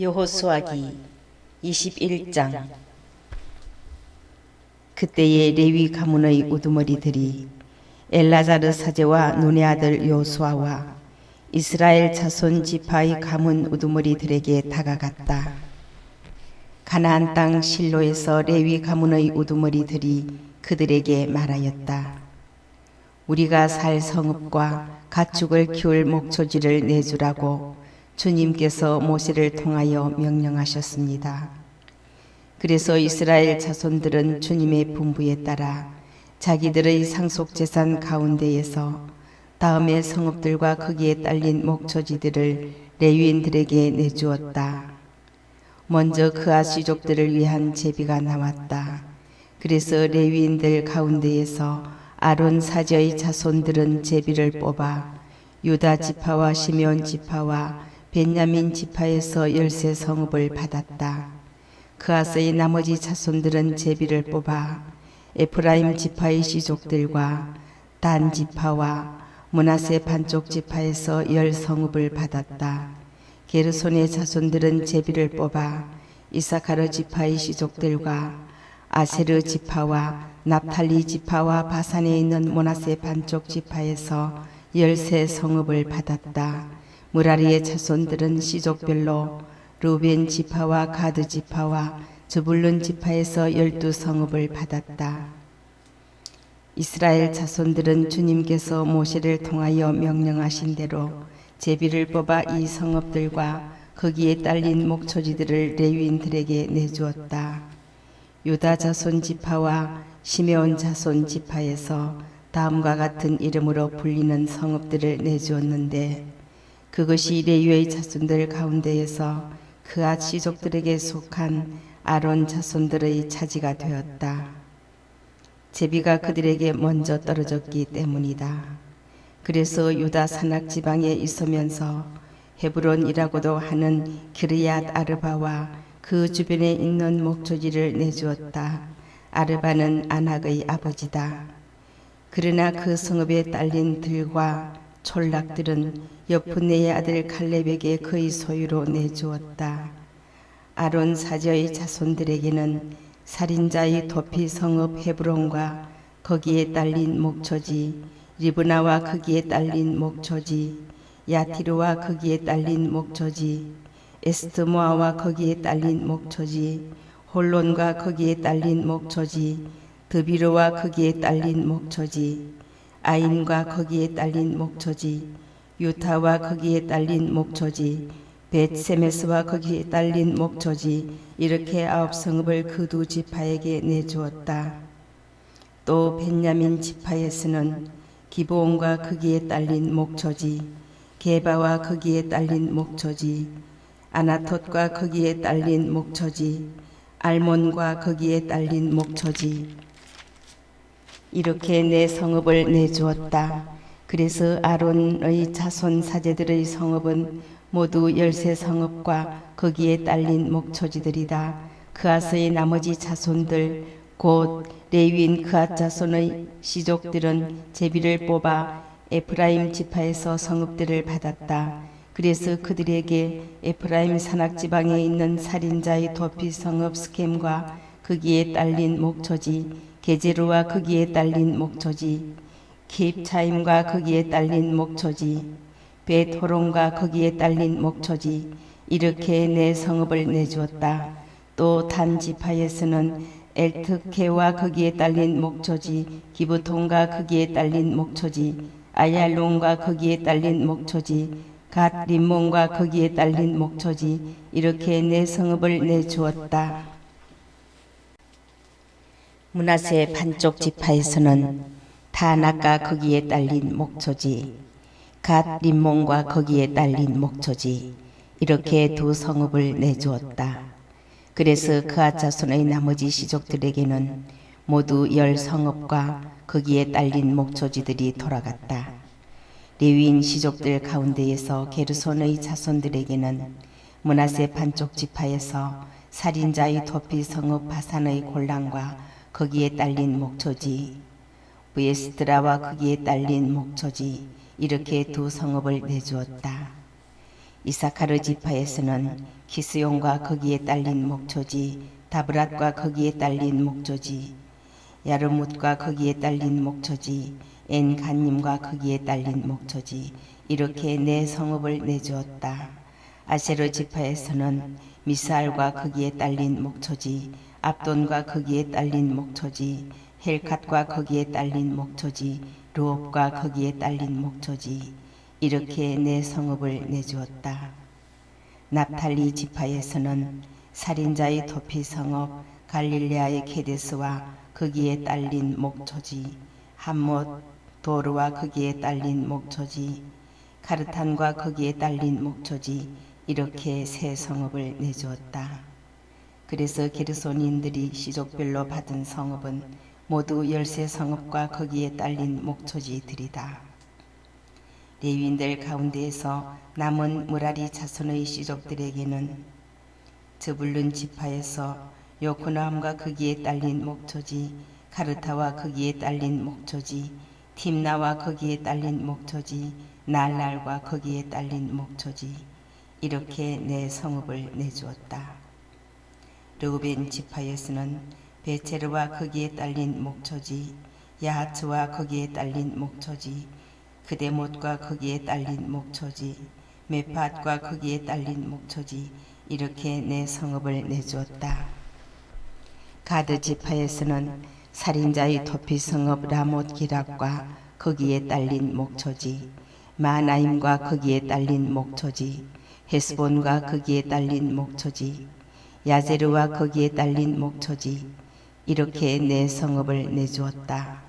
여호수아기 21장. 그때의 레위 가문의 우두머리들이 엘라자르 사제와 눈의 아들 요수아와 이스라엘 자손 지파의 가문 우두머리들에게 다가갔다. 가나안 땅 실로에서 레위 가문의 우두머리들이 그들에게 말하였다. 우리가 살 성읍과 가축을 키울 목초지를 내주라고 주님께서 모세를 통하여 명령하셨습니다. 그래서 이스라엘 자손들은 주님의 분부에 따라 자기들의 상속재산 가운데에서 다음의 성읍들과 거기에 딸린 목초지들을 레위인들에게 내주었다. 먼저 그아 씨족들을 위한 제비가 나왔다. 그래서 레위인들 가운데에서 아론 사제의 자손들은 제비를 뽑아 유다 지파와 시므온 지파와 베냐민 지파에서 13 성읍을 받았다. 그아스의 나머지 자손들은 제비를 뽑아 에프라임 지파의 씨족들과 단 지파와 므낫세 반쪽 지파에서 10 성읍을 받았다. 게르손의 자손들은 제비를 뽑아 이사카르 지파의 씨족들과 아세르 지파와 납탈리 지파와 바산에 있는 므낫세 반쪽 지파에서 13 성읍을 받았다. 무라리의 자손들은 씨족별로 루벤 지파와 가드 지파와 저불룬 지파에서 12 성읍을 받았다. 이스라엘 자손들은 주님께서 모세를 통하여 명령하신 대로 제비를 뽑아 이 성읍들과 거기에 딸린 목초지들을 레위인들에게 내주었다. 유다 자손 지파와 시므온 자손 지파에서 다음과 같은 이름으로 불리는 성읍들을 내주었는데 그것이 레위의 자손들 가운데에서 그앗 씨족들에게 속한 아론 자손들의 차지가 되었다. 제비가 그들에게 먼저 떨어졌기 때문이다. 그래서 유다 산악 지방에 있으면서 헤브론이라고도 하는 기르얏 아르바와 그 주변에 있는 목초지를 내주었다. 아르바는 아낙의 아버지다. 그러나 그 성읍에 딸린 들과 촌락들은 여푼네의 아들 갈렙에게 그의 소유로 내주었다. 아론 사제의 자손들에게는 살인자의 도피 성읍 헤브론과 거기에 딸린 목초지, 리브나와 거기에 딸린 목초지, 야티르와 거기에 딸린 목초지, 에스드모아와 거기에 딸린 목초지, 홀론과 거기에 딸린 목초지, 드비르와 거기에 딸린 목초지, 아인과 거기에 딸린 목초지, 유타와 거기에 딸린 목초지, 벳세메스와 거기에 딸린 목초지, 이렇게 9 성읍을 그 두 지파에게 내주었다. 또 베냐민 지파에서는 기브온과 거기에 딸린 목초지, 게바와 거기에 딸린 목초지, 아나톳과 거기에 딸린 목초지, 알몬과 거기에 딸린 목초지, 이렇게 4 성읍을 내주었다. 그래서 아론의 자손 사제들의 성읍은 모두 13 성읍과 거기에 딸린 목초지들이다. 그앗의 나머지 자손들 곧 레위인 그앗 자손의 씨족들은 제비를 뽑아 에프라임 지파에서 성읍들을 받았다. 그래서 그들에게 에프라임 산악지방에 있는 살인자의 도피 성읍 스켐과 거기에 딸린 목초지, 게제르와 거기에 딸린 목초지, 킵차임과 거기에 딸린 목초지, 벳호론과 거기에 딸린 목초지, 이렇게 4 성읍을 내주었다. 또 단 지파에서는 엘트케와 거기에 딸린 목초지, 기브톤과 거기에 딸린 목초지, 아얄론과 거기에 딸린 목초지, 갓 림몬과 거기에 딸린 목초지, 이렇게 4 성읍을 내주었다. 므낫세 반쪽 지파에서는 타낙과 거기에 딸린 목초지, 갓 림몬과 거기에 딸린 목초지, 이렇게 2 성읍을 내주었다. 그래서 그앗 자손의 나머지 씨족들에게는 모두 10 성읍과 거기에 딸린 목초지들이 돌아갔다. 레위인 씨족들 가운데에서 게르손의 자손들에게는 므낫세 반쪽 지파에서 살인자의 도피 성읍 바산의 골랑과 거기에 딸린 목초지, 부에스드라와 거기에 딸린 목초지, 이렇게 2 성읍을 내주었다. 이사카르 지파에서는 기스용과 거기에 딸린 목초지, 다브랏과 거기에 딸린 목초지, 야르뭇과 거기에 딸린 목초지, 엔간님과 거기에 딸린 목초지, 이렇게 네 성읍을 내주었다. 아세르 지파에서는 미스알과 거기에 딸린 목초지, 압돈과 거기에 딸린 목초지, 헬캇과 거기에 딸린 목초지, 르옵과 거기에 딸린 목초지, 이렇게 네 성읍을 내주었다. 납탈리 지파에서는 살인자의 토피 성읍 갈릴레아의 케데스와 거기에 딸린 목초지, 함못 도르와 거기에 딸린 목초지, 카르탄과 거기에 딸린 목초지, 이렇게 세 성읍을 내주었다. 그래서 게르손인들이 시족별로 받은 성읍은 모두 13성읍과 거기에 딸린 목초지들이다. 레위인들 가운데에서 남은 무라리 자손의 시족들에게는 저불룬 지파에서 요코나함과 거기에 딸린 목초지, 카르타와 거기에 딸린 목초지, 팀나와 거기에 딸린 목초지, 날랄과 거기에 딸린 목초지, 이렇게 네 성읍을 내주었다. 르우벤 지파에서는 베체르와 거기에 딸린 목초지, 야하츠와 거기에 딸린 목초지, 그데못과 거기에 딸린 목초지, 메팟과 거기에 딸린 목초지, 이렇게 네 성읍을 내주었다. 가드 지파에서는 살인자의 토피 성읍 라못 기락과 거기에 딸린 목초지, 마나임과 거기에 딸린 목초지, 헤스본과 거기에 딸린 목초지, 야제르와 거기에 딸린 목초지, 이렇게 네 성읍을 내주었다.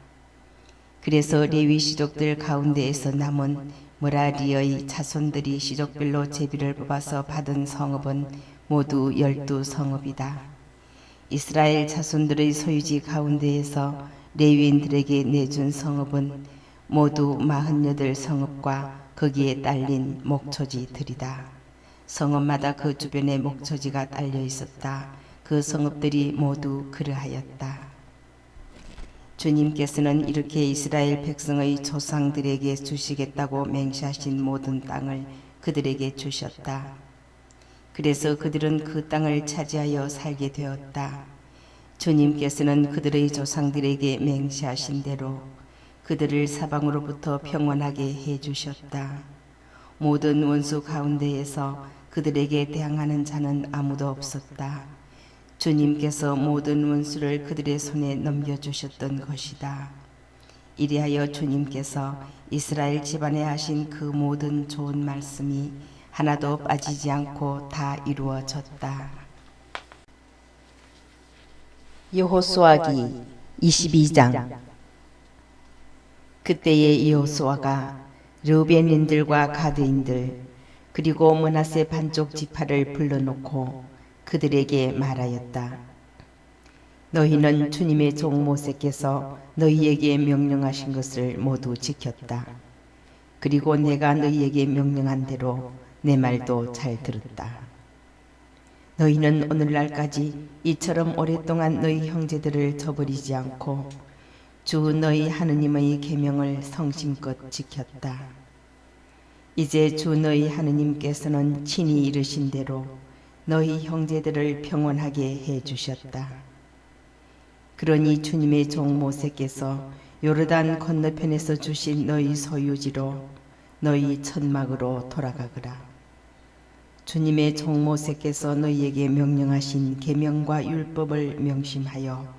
그래서 레위 시족들 가운데에서 남은 무라리의 자손들이 시족별로 제비를 뽑아서 받은 성읍은 모두 12성읍이다. 이스라엘 자손들의 소유지 가운데에서 레위인들에게 내준 성읍은 모두 48성읍과 거기에 딸린 목초지들이다. 성읍마다 그 주변에 목초지가 딸려 있었다. 그 성읍들이 모두 그러하였다. 주님께서는 이렇게 이스라엘 백성의 조상들에게 주시겠다고 맹세하신 모든 땅을 그들에게 주셨다. 그래서 그들은 그 땅을 차지하여 살게 되었다. 주님께서는 그들의 조상들에게 맹세하신 대로 그들을 사방으로부터 평온하게 해주셨다. 모든 원수 가운데에서 그들에게 대항하는 자는 아무도 없었다. 주님께서 모든 원수를 그들의 손에 넘겨주셨던 것이다. 이리하여 주님께서 이스라엘 집안에 하신 그 모든 좋은 말씀이 하나도 빠지지 않고 다 이루어졌다. 여호수아기 22장. 그때의 여호수아가 르우벤인들과 가드인들 그리고 므낫세 반쪽 지파를 불러놓고 그들에게 말하였다. 너희는 주님의 종 모세께서 너희에게 명령하신 것을 모두 지켰다. 그리고 내가 너희에게 명령한 대로 내 말도 잘 들었다. 너희는 오늘날까지 이처럼 오랫동안 너희 형제들을 저버리지 않고 주 너희 하느님의 계명을 성심껏 지켰다. 이제 주 너희 하느님께서는 친히 이르신 대로 너희 형제들을 평온하게 해주셨다. 그러니 주님의 종 모세께서 요르단 건너편에서 주신 너희 소유지로 너희 천막으로 돌아가거라. 주님의 종 모세께서 너희에게 명령하신 계명과 율법을 명심하여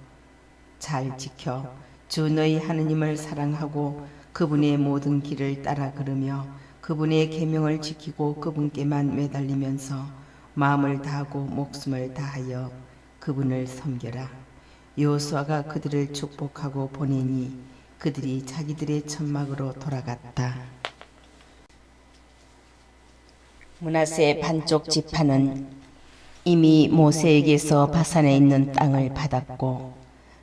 잘 지켜 주 너희 하느님을 사랑하고 그분의 모든 길을 따라 걸으며 그분의 계명을 지키고 그분께만 매달리면서 마음을 다하고 목숨을 다하여 그분을 섬겨라. 여호수아가 그들을 축복하고 보내니 그들이 자기들의 천막으로 돌아갔다. 므낫세 반쪽 지파는 이미 모세에게서 바산에 있는 땅을 받았고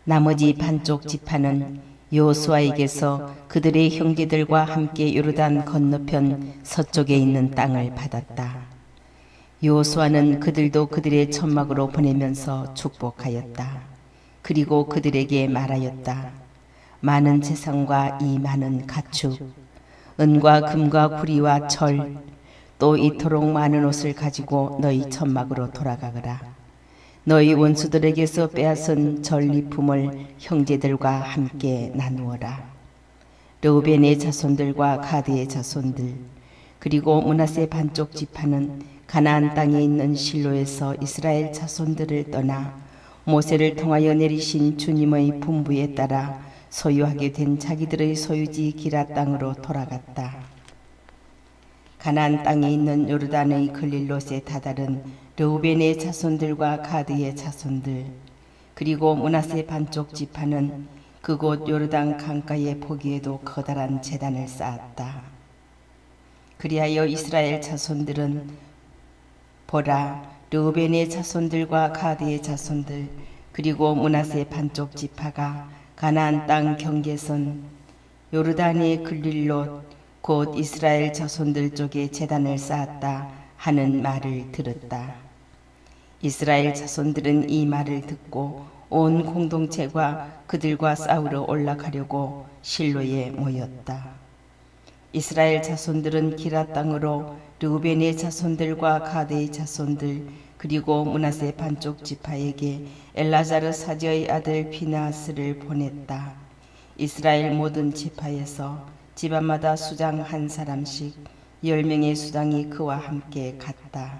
나머지 반쪽 지파는 여호수아에게서 그들의 형제들과 함께 요르단 건너편 서쪽에 있는 땅을 받았다. 여호수아는 그들도 그들의 천막으로 보내면서 축복하였다. 그리고 그들에게 말하였다. 많은 재산과 이 많은 가축, 은과 금과 구리와 철, 또 이토록 많은 옷을 가지고 너희 천막으로 돌아가거라. 너희 원수들에게서 빼앗은 전리품을 형제들과 함께 나누어라. 르우벤의 자손들과 가드의 자손들 그리고 므낫세 반쪽 지파는 가나안 땅에 있는 실로에서 이스라엘 자손들을 떠나 모세를 통하여 내리신 주님의 분부에 따라 소유하게 된 자기들의 소유지 기라 땅으로 돌아갔다. 가나안 땅에 있는 요르단의 글릴롯에 다다른 르우벤의 자손들과 가드의 자손들 그리고 므낫세 반쪽 지파는 그곳 요르단 강가에 보기에도 커다란 제단을 쌓았다. 그리하여 이스라엘 자손들은 보라, 르우벤의 자손들과 가드의 자손들 그리고 므낫세 반쪽 지파가 가나안 땅 경계선 요르단의 글릴롯 곧 이스라엘 자손들 쪽에 제단을 쌓았다 하는 말을 들었다. 이스라엘 자손들은 이 말을 듣고 온 공동체가 그들과 싸우러 올라가려고 실로에 모였다. 이스라엘 자손들은 기라 땅으로 르우벤의 자손들과 가드의 자손들 그리고 므낫세 반쪽 지파에게 엘라자르 사제의 아들 비나스를 보냈다. 이스라엘 모든 지파에서 집안마다 수장 한 사람씩 10명의 수장이 그와 함께 갔다.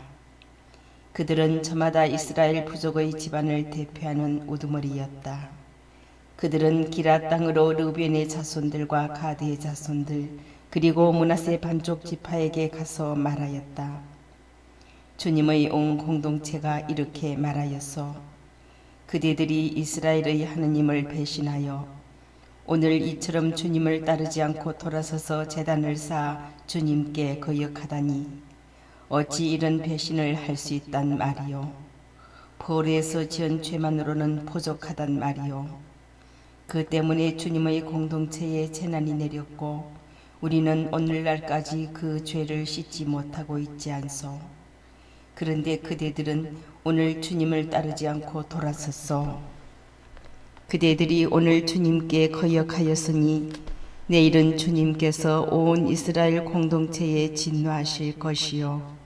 그들은 저마다 이스라엘 부족의 집안을 대표하는 우두머리였다. 그들은 기라 땅으로 르우벤의 자손들과 가드의 자손들 그리고 므낫세 반쪽 지파에게 가서 말하였다. 주님의 온 공동체가 이렇게 말하였소. 그대들이 이스라엘의 하느님을 배신하여 오늘 이처럼 주님을 따르지 않고 돌아서서 제단을 쌓아 주님께 거역하다니 어찌 이런 배신을 할 수 있단 말이요. 보르에서 지은 죄만으로는 부족하단 말이요. 그 때문에 주님의 공동체에 재난이 내렸고 우리는 오늘날까지 그 죄를 씻지 못하고 있지 않소. 그런데 그대들은 오늘 주님을 따르지 않고 돌아섰소. 그대들이 오늘 주님께 거역하였으니 내일은 주님께서 온 이스라엘 공동체에 진노하실 것이요.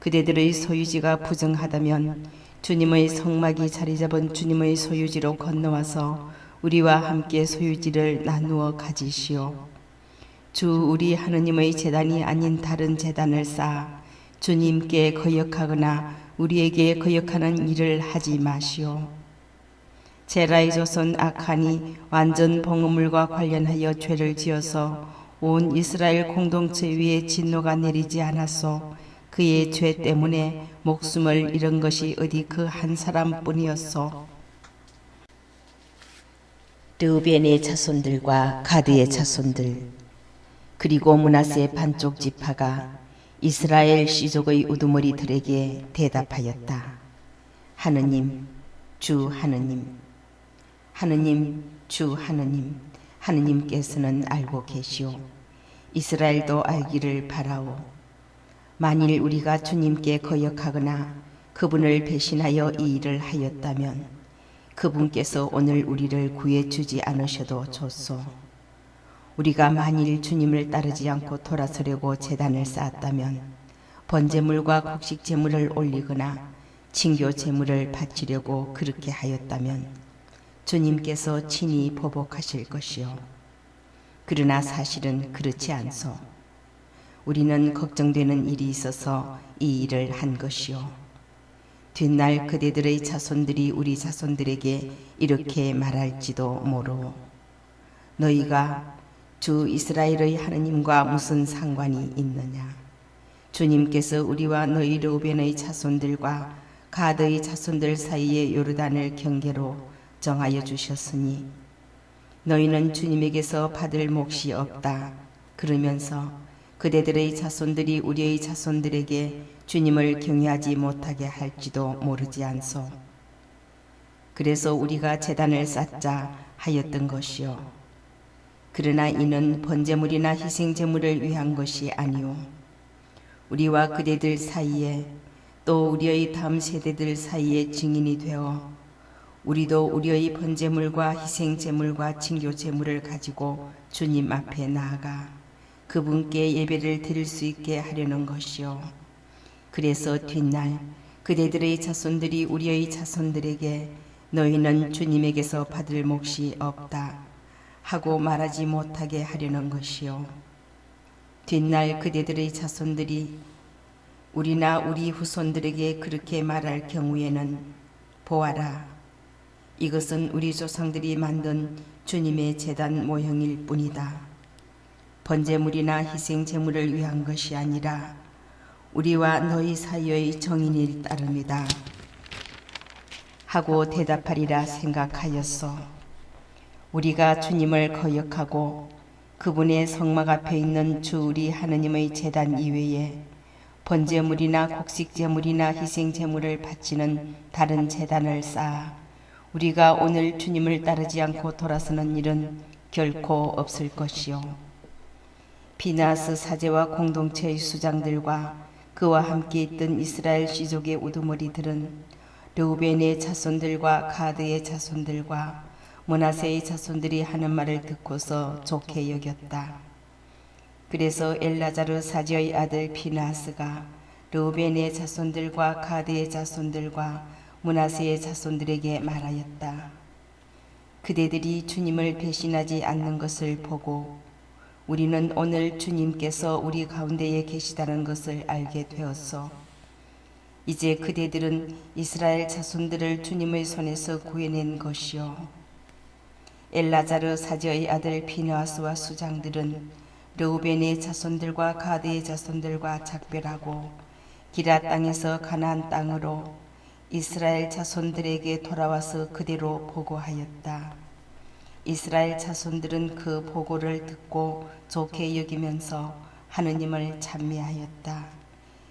그대들의 소유지가 부정하다면 주님의 성막이 자리 잡은 주님의 소유지로 건너와서 우리와 함께 소유지를 나누어 가지시오. 주 우리 하느님의 제단이 아닌 다른 제단을 쌓아 주님께 거역하거나 우리에게 거역하는 일을 하지 마시오. 제라의 조선 아칸이 완전 봉헌물과 관련하여 죄를 지어서 온 이스라엘 공동체 위에 진노가 내리지 않았소. 그의 죄 때문에 목숨을 잃은 것이 어디 그 한 사람뿐이었소. 르우벤의 자손들과 가드의 자손들 그리고 므낫세 반쪽 지파가 이스라엘 씨족의 우두머리들에게 대답하였다. 하느님, 주 하느님, 하느님, 주 하느님, 하느님께서는 알고 계시오. 이스라엘도 알기를 바라오. 만일 우리가 주님께 거역하거나 그분을 배신하여 이 일을 하였다면 그분께서 오늘 우리를 구해주지 않으셔도 좋소. 우리가 만일 주님을 따르지 않고 돌아서려고 제단을 쌓았다면 번제물과 곡식 제물을 올리거나 친교 제물을 바치려고 그렇게 하였다면 주님께서 친히 보복하실 것이요. 그러나 사실은 그렇지 않소. 우리는 걱정되는 일이 있어서 이 일을 한 것이요. 뒷날 그대들의 자손들이 우리 자손들에게 이렇게 말할지도 모르오. 너희가 주 이스라엘의 하느님과 무슨 상관이 있느냐. 주님께서 우리와 너희 르우벤의 자손들과 가드의 자손들 사이에 요르단을 경계로 정하여 주셨으니 너희는 주님에게서 받을 몫이 없다. 그러면서 그대들의 자손들이 우리의 자손들에게 주님을 경외하지 못하게 할지도 모르지 않소. 그래서 우리가 제단을 쌓자 하였던 것이요. 그러나 이는 번제물이나 희생제물을 위한 것이 아니오. 우리와 그대들 사이에 또 우리의 다음 세대들 사이에 증인이 되어 우리도 우리의 번제물과 희생제물과 친교제물을 가지고 주님 앞에 나아가 그분께 예배를 드릴 수 있게 하려는 것이요. 그래서 뒷날 그대들의 자손들이 우리의 자손들에게 너희는 주님에게서 받을 몫이 없다 하고 말하지 못하게 하려는 것이요. 뒷날 그대들의 자손들이 우리나 우리 후손들에게 그렇게 말할 경우에는 보아라, 이것은 우리 조상들이 만든 주님의 제단 모형일 뿐이다. 번제물이나 희생제물을 위한 것이 아니라 우리와 너희 사이의 정인일 따름이다 하고 대답하리라 생각하였소. 우리가 주님을 거역하고 그분의 성막 앞에 있는 주 우리 하느님의 제단 이외에 번제물이나 곡식제물이나 희생제물을 바치는 다른 제단을 쌓아 우리가 오늘 주님을 따르지 않고 돌아서는 일은 결코 없을 것이요. 비나스 사제와 공동체의 수장들과 그와 함께 있던 이스라엘 시족의 우두머리들은 르우벤의 자손들과 가드의 자손들과 므낫세의 자손들이 하는 말을 듣고서 좋게 여겼다. 그래서 엘라자르 사제의 아들 비나스가 르우벤의 자손들과 가드의 자손들과 므낫세의 자손들에게 말하였다. 그대들이 주님을 배신하지 않는 것을 보고 우리는 오늘 주님께서 우리 가운데에 계시다는 것을 알게 되었소. 이제 그대들은 이스라엘 자손들을 주님의 손에서 구해낸 것이요. 엘라자르 사제의 아들 비느하스와 수장들은 르우벤의 자손들과 가드의 자손들과 작별하고 기라 땅에서 가나안 땅으로 이스라엘 자손들에게 돌아와서 그대로 보고하였다. 이스라엘 자손들은 그 보고를 듣고 좋게 여기면서 하느님을 찬미하였다.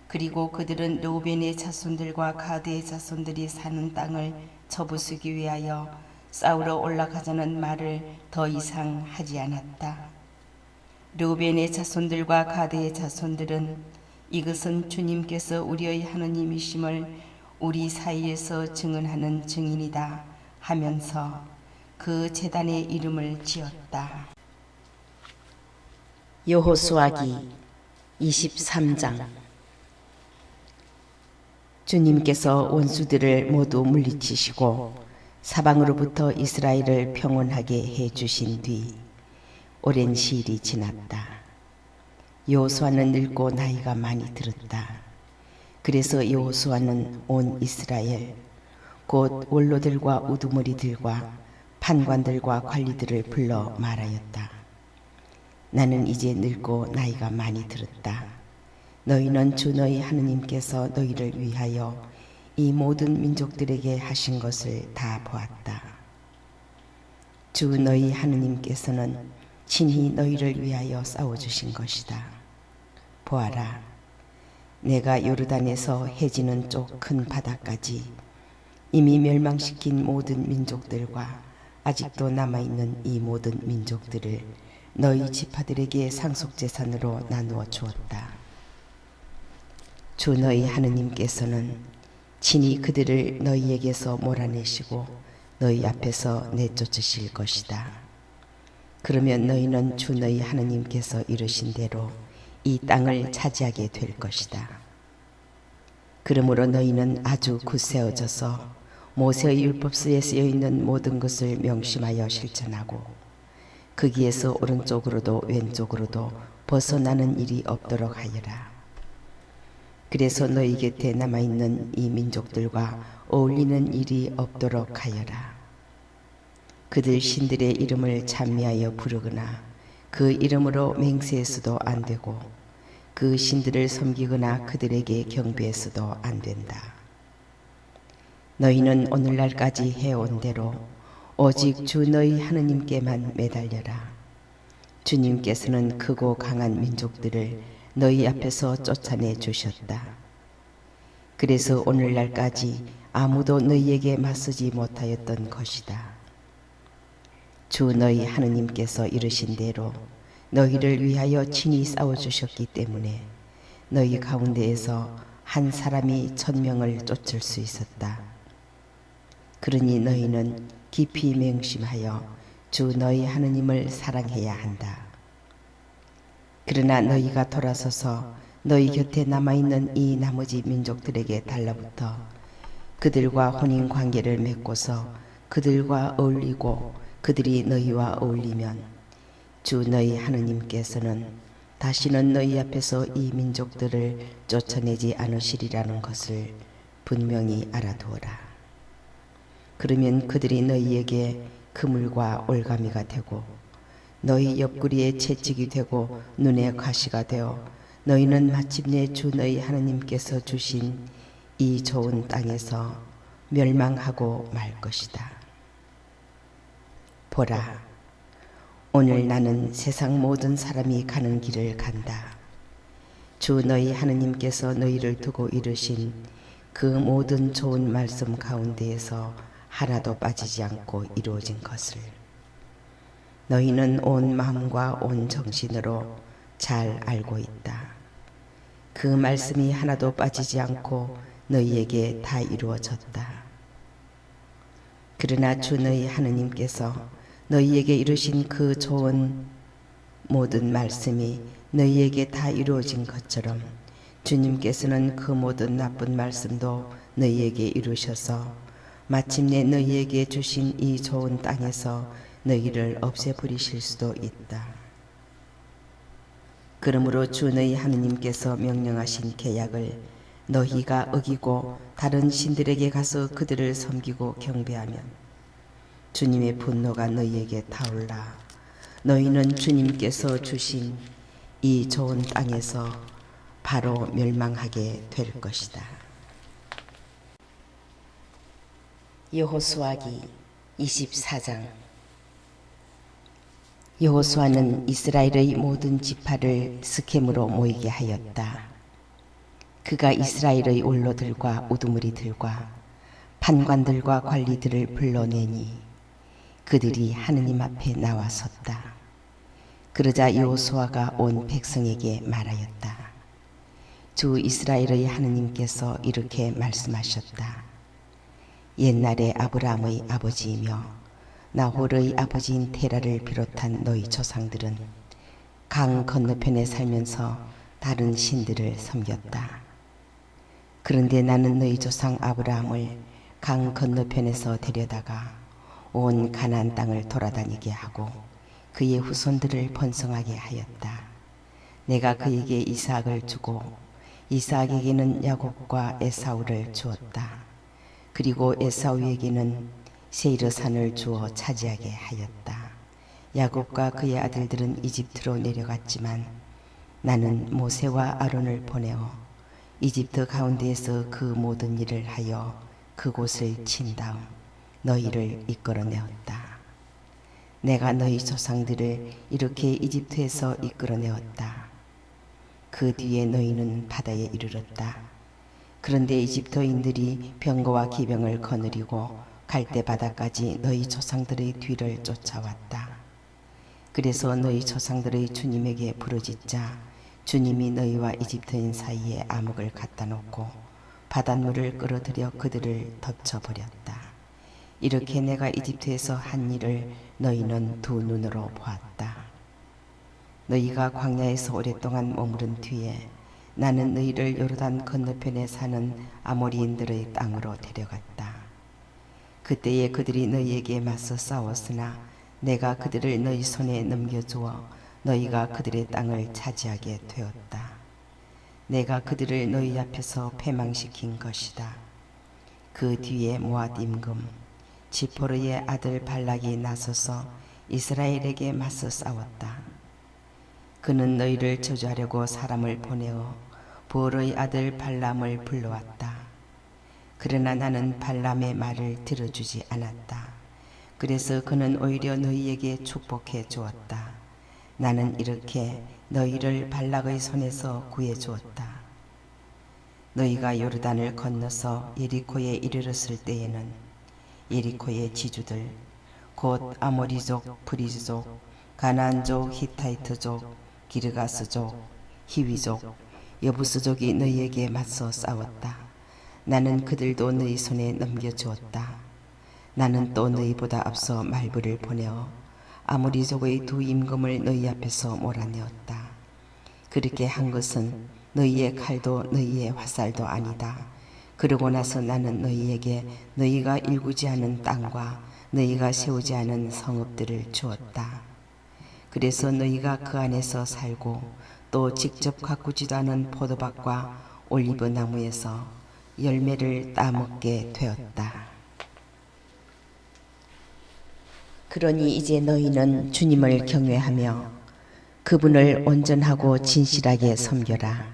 그리고 그들은 르우벤의 자손들과 가드의 자손들이 사는 땅을 쳐부수기 위하여 싸우러 올라가자는 말을 더 이상 하지 않았다. 르우벤의 자손들과 가드의 자손들은 이것은 주님께서 우리의 하느님이심을 우리 사이에서 증언하는 증인이다 하면서 그 제단의 이름을 지었다. 여호수아기 23장. 주님께서 원수들을 모두 물리치시고 사방으로부터 이스라엘을 평온하게 해주신 뒤 오랜 시일이 지났다. 여호수아는 늙고 나이가 많이 들었다. 그래서 여호수아는 온 이스라엘 곧 원로들과 우두머리들과 판관들과 관리들을 불러 말하였다. 나는 이제 늙고 나이가 많이 들었다. 너희는 주 너희 하느님께서 너희를 위하여 이 모든 민족들에게 하신 것을 다 보았다. 주 너희 하느님께서는 친히 너희를 위하여 싸워주신 것이다. 보아라, 내가 요르단에서 해지는 쪽 큰 바다까지 이미 멸망시킨 모든 민족들과 아직도 남아있는 이 모든 민족들을 너희 지파들에게 상속재산으로 나누어 주었다. 주 너희 하느님께서는 친히 그들을 너희에게서 몰아내시고 너희 앞에서 내쫓으실 것이다. 그러면 너희는 주 너희 하느님께서 이르신 대로 이 땅을 차지하게 될 것이다. 그러므로 너희는 아주 굳세어져서 모세의 율법서에 쓰여있는 모든 것을 명심하여 실천하고 거기에서 오른쪽으로도 왼쪽으로도 벗어나는 일이 없도록 하여라. 그래서 너희 곁에 남아있는 이 민족들과 어울리는 일이 없도록 하여라. 그들 신들의 이름을 찬미하여 부르거나 그 이름으로 맹세해서도 안 되고 그 신들을 섬기거나 그들에게 경배해서도 안 된다. 너희는 오늘날까지 해온 대로 오직 주 너희 하느님께만 매달려라. 주님께서는 크고 강한 민족들을 너희 앞에서 쫓아내 주셨다. 그래서 오늘날까지 아무도 너희에게 맞서지 못하였던 것이다. 주 너희 하느님께서 이르신 대로 너희를 위하여 친히 싸워주셨기 때문에 너희 가운데에서 한 사람이 1000명을 쫓을 수 있었다. 그러니 너희는 깊이 맹심하여 주 너희 하느님을 사랑해야 한다. 그래서 너희는 오늘날까지 아무도 너희에게 맞서지 못하였던 것이다. 주 너희 하느님께서 이르신 대로 너희를 위하여 친히 싸워주셨기 때문에 너희 가운데에서 한 사람이 1000명을 쫓을 수 있었다. 그러니 너희는 깊이 맹심하여 주 너희 하느님을 사랑해야 한다. 그러나 너희가 돌아서서 너희 곁에 남아있는 이 나머지 민족들에게 달라붙어 그들과 혼인 관계를 맺고서 그들과 어울리고 그들이 너희와 어울리면 주 너희 하느님께서는 다시는 너희 앞에서 이 민족들을 쫓아내지 않으시리라는 것을 분명히 알아두어라. 그러면 그들이 너희에게 그물과 올가미가 되고 너희 옆구리에 채찍이 되고 눈에 가시가 되어 너희는 마침내 주 너희 하느님께서 주신 이 좋은 땅에서 멸망하고 말 것이다. 보라, 오늘 나는 세상 모든 사람이 가는 길을 간다. 주 너희 하느님께서 너희를 두고 이르신 그 모든 좋은 말씀 가운데에서 하나도 빠지지 않고 이루어진 것을 너희는 온 마음과 온 정신으로 잘 알고 있다. 그 말씀이 하나도 빠지지 않고 너희에게 다 이루어졌다. 그러나 주 너희 하느님께서 너희에게 이루신 그 좋은 모든 말씀이 너희에게 다 이루어진 것처럼 주님께서는 그 모든 나쁜 말씀도 너희에게 이루셔서 마침내 너희에게 주신 이 좋은 땅에서 너희를 없애버리실 수도 있다. 그러므로 주 너희 하느님께서 명령하신 계약을 너희가 어기고 다른 신들에게 가서 그들을 섬기고 경배하면 주님의 분노가 너희에게 타올라 너희는 주님께서 주신 이 좋은 땅에서 바로 멸망하게 될 것이다. 여호수아기 24장. 여호수아는 이스라엘의 모든 지파를 스켐으로 모이게 하였다. 그가 이스라엘의 원로들과 우두머리들과 판관들과 관리들을 불러내니 그들이 하느님 앞에 나와섰다. 그러자 여호수아가 온 백성에게 말하였다. 주 이스라엘의 하느님께서 이렇게 말씀하셨다. 옛날에 아브라함의 아버지이며 나홀의 아버지인 테라를 비롯한 너희 조상들은 강 건너편에 살면서 다른 신들을 섬겼다. 그런데 나는 너희 조상 아브라함을 강 건너편에서 데려다가 온 가나안 땅을 돌아다니게 하고 그의 후손들을 번성하게 하였다. 내가 그에게 이삭을 주고 이삭에게는 야곱과 에사우를 주었다. 그리고 에사우에게는 세이르산을 주어 차지하게 하였다. 야곱과 그의 아들들은 이집트로 내려갔지만 나는 모세와 아론을 보내어 이집트 가운데에서 그 모든 일을 하여 그곳을 친 다음 너희를 이끌어내었다. 내가 너희 조상들을 이렇게 이집트에서 이끌어내었다. 그 뒤에 너희는 바다에 이르렀다. 그런데 이집트인들이 병거와 기병을 거느리고 갈대 바다까지 너희 조상들의 뒤를 쫓아왔다. 그래서 너희 조상들의 주님에게 부르짖자 주님이 너희와 이집트인 사이에 암흑을 갖다 놓고 바닷물을 끌어들여 그들을 덮쳐버렸다. 이렇게 내가 이집트에서 한 일을 너희는 두 눈으로 보았다. 너희가 광야에서 오랫동안 머무른 뒤에 나는 너희를 요르단 건너편에 사는 아모리인들의 땅으로 데려갔다. 그때에 그들이 너희에게 맞서 싸웠으나 내가 그들을 너희 손에 넘겨주어 너희가 그들의 땅을 차지하게 되었다. 내가 그들을 너희 앞에서 패망시킨 것이다. 그 뒤에 모압 임금 지포르의 아들 발락이 나서서 이스라엘에게 맞서 싸웠다. 그는 너희를 저주하려고 사람을 보내어 보르의 아들 발람을 불러왔다. 그러나 나는 발람의 말을 들어주지 않았다. 그래서 그는 오히려 너희에게 축복해 주었다. 나는 이렇게 너희를 발락의 손에서 구해 주었다. 너희가 요르단을 건너서 예리코에 이르렀을 때에는 예리코의 지주들 곧 아모리족, 브리즈족, 가나안족, 히타이트족, 기르가스족, 히위족, 여부스족이 너희에게 맞서 싸웠다. 나는 그들도 너희 손에 넘겨주었다. 나는 또 너희보다 앞서 말부를 보내어 아모리족의 두 임금을 너희 앞에서 몰아내었다. 그렇게 한 것은 너희의 칼도 너희의 화살도 아니다. 그러고 나서 나는 너희에게 너희가 일구지 않은 땅과 너희가 세우지 않은 성읍들을 주었다. 그래서 너희가 그 안에서 살고 또 직접 가꾸지도 않은 포도밭과 올리브 나무에서 열매를 따먹게 되었다. 그러니 이제 너희는 주님을 경외하며 그분을 온전하고 진실하게 섬겨라.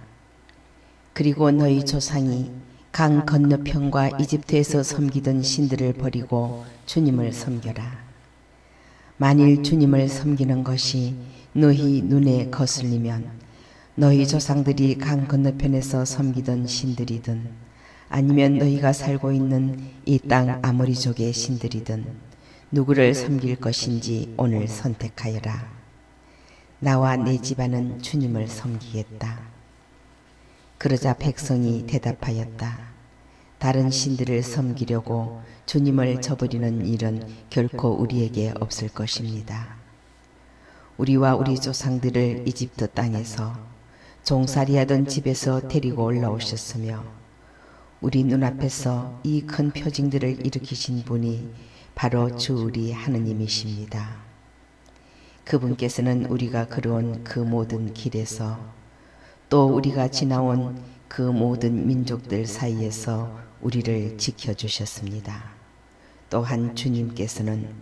그리고 너희 조상이 강 건너편과 이집트에서 섬기던 신들을 버리고 주님을 섬겨라. 만일 주님을 섬기는 것이 너희 눈에 거슬리면 너희 조상들이 강 건너편에서 섬기던 신들이든 아니면 너희가 살고 있는 이 땅 아모리족의 신들이든 누구를 섬길 것인지 오늘 선택하여라. 나와 내 집안은 주님을 섬기겠다. 그러자 백성이 대답하였다. 다른 신들을 섬기려고 주님을 저버리는 일은 결코 우리에게 없을 것입니다. 우리와 우리 조상들을 이집트 땅에서 종살이하던 집에서 데리고 올라오셨으며 우리 눈앞에서 이 큰 표징들을 일으키신 분이 바로 주 우리 하느님이십니다. 그분께서는 우리가 걸어온 그 모든 길에서 또 우리가 지나온 그 모든 민족들 사이에서 우리를 지켜주셨습니다. 또한 주님께서는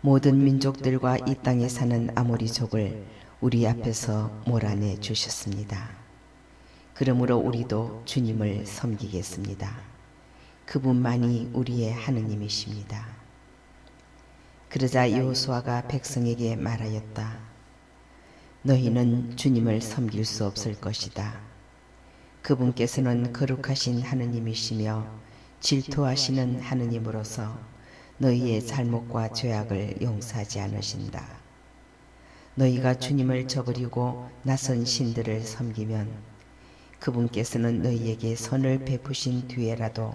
모든 민족들과 이 땅에 사는 아모리족을 우리 앞에서 몰아내 주셨습니다. 그러므로 우리도 주님을 섬기겠습니다. 그분만이 우리의 하느님이십니다. 그러자 여호수아가 백성에게 말하였다. 너희는 주님을 섬길 수 없을 것이다. 그분께서는 거룩하신 하느님이시며 질투하시는 하느님으로서 너희의 잘못과 죄악을 용서하지 않으신다. 너희가 주님을 저버리고 낯선 신들을 섬기면 그분께서는 너희에게 선을 베푸신 뒤에라도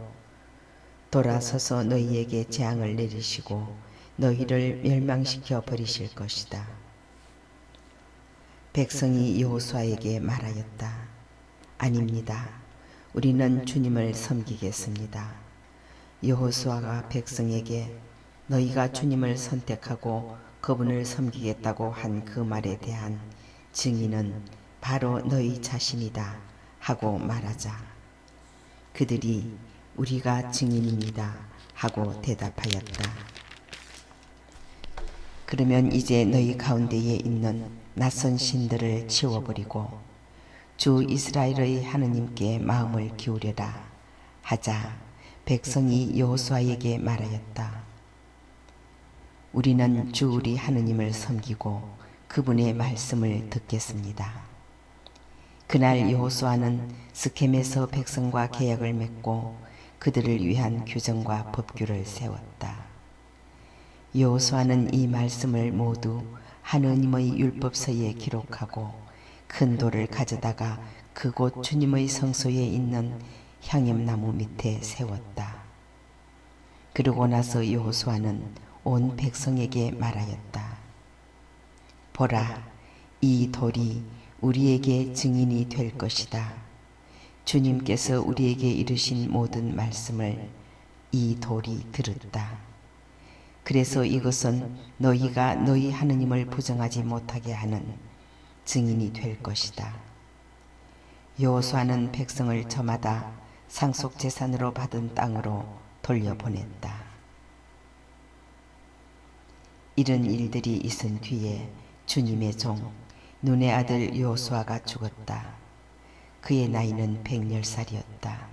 돌아서서 너희에게 재앙을 내리시고 너희를 멸망시켜 버리실 것이다. 백성이 여호수아에게 말하였다. 아닙니다. 우리는 주님을 섬기겠습니다. 여호수아가 백성에게 너희가 주님을 선택하고 그분을 섬기겠다고 한 그 말에 대한 증인은 바로 너희 자신이다 하고 말하자 그들이 우리가 증인입니다 하고 대답하였다. 그러면 이제 너희 가운데에 있는 낯선 신들을 치워버리고 주 이스라엘의 하느님께 마음을 기울여라 하자 백성이 여호수아에게 말하였다. 우리는 주 우리 하느님을 섬기고 그분의 말씀을 듣겠습니다. 그날 여호수아는 스켐에서 백성과 계약을 맺고 그들을 위한 규정과 법규를 세웠다. 여호수아는 이 말씀을 모두 하느님의 율법서에 기록하고 큰 돌을 가져다가 그곳 주님의 성소에 있는 향염나무 밑에 세웠다. 그러고 나서 여호수아는 온 백성에게 말하였다. 보라, 이 돌이 우리에게 증인이 될 것이다. 주님께서 우리에게 이르신 모든 말씀을 이 돌이 들었다. 그래서 이것은 너희가 너희 하느님을 부정하지 못하게 하는 증인이 될 것이다. 여호수아는 백성을 저마다 상속재산으로 받은 땅으로 돌려보냈다. 이런 일들이 있은 뒤에 주님의 종 눈의 아들 여호수아가 죽었다. 그의 나이는 110살이었다.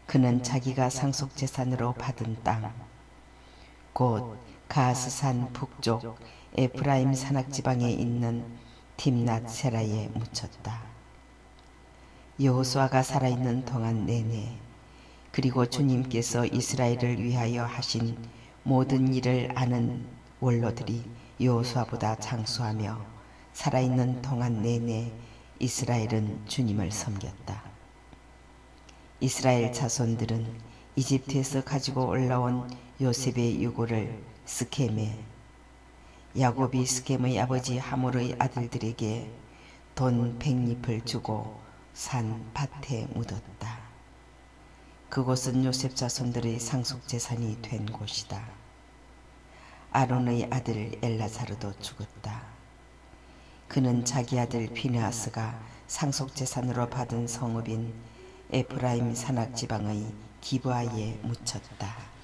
그는 자기가 상속재산으로 받은 땅, 곧 가스산 북쪽 에프라임 산악지방에 있는 timnat 세라에 묻혔다. 여호수아가 살아있는 동안 내내 그리고 주님께서 이스라엘을 위하여 하신 모든 일을 아는 원로들이 여호수아보다 장수하며 살아있는 동안 내내 이스라엘은 주님을 섬겼다. 이스라엘 자손들은 이집트에서 가지고 올라온 요셉의 유고를 스켐에 야곱이 스켐의 아버지 하몰의 아들들에게 돈 100립을 주고 산 밭에 묻었다. 그곳은 요셉 자손들의 상속재산이 된 곳이다. 아론의 아들 엘라사르도 죽었다. 그는 자기 아들 비느하스가 상속재산으로 받은 성읍인 에프라임 산악지방의 기브아에 묻혔다.